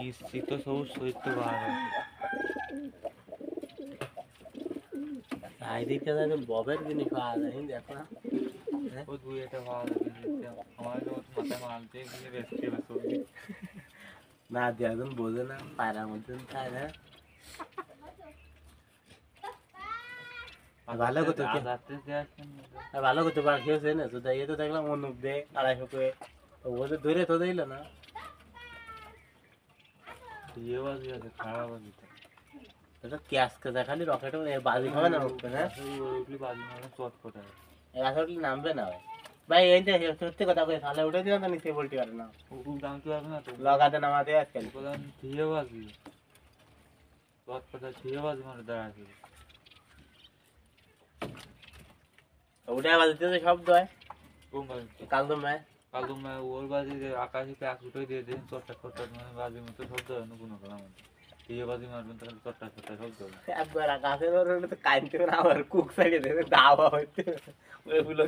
নিশ্চিত সবুজ সহিত বার চারিদিকে যাতে ববের জিনিস পাওয়া যায় দেখো না ও দুই একটা ভালো লাগে আমার মাথায় মাল দিয়ে গিয়ে বেশি বেশি না দিয়ে একজন বোঝে না পায়রার মধ্যে খায় না ভালো করতে ভালো করতে পার খেয়েছে না তো তাই তো দেখলাম অনুপ দে 250 করে ও তো ধরে তো দিল না ये बाजी আছে খারাপ বাজি এটা ক্যাশ কে খালি রকেট বাজি খাবে না উঠবে না ওগুলি বাজি মানে চটপট আছে এর আসলে নামবে না ভাই এই যে সত্যি কথা কই তাহলে উঠে দিও না নিচে বলতে পারে না ও দাম কি হবে না তো লাগাতে নামাতে আজকাল বলেন দিয়ে বাজি চটপট দিয়ে বাজি মানে দাঁড়াছে ওটা বাজিতে তো শব্দ হয় কোন বাজি কাল তো मैं ওর বাজি আকাশে প্যাক উঠে দিয়ে দেন চটটা চটটা মানে বাজির মতো শব্দ হয় না কোনো কথা মানে দিয়ে বাজি মারবেন তাহলে চটটা চটটা শব্দ হবে একবার আকাশে ধরে তো কাইতে না আবার কুক সাইডে দেবে দাওয়া হইতে ওইগুলো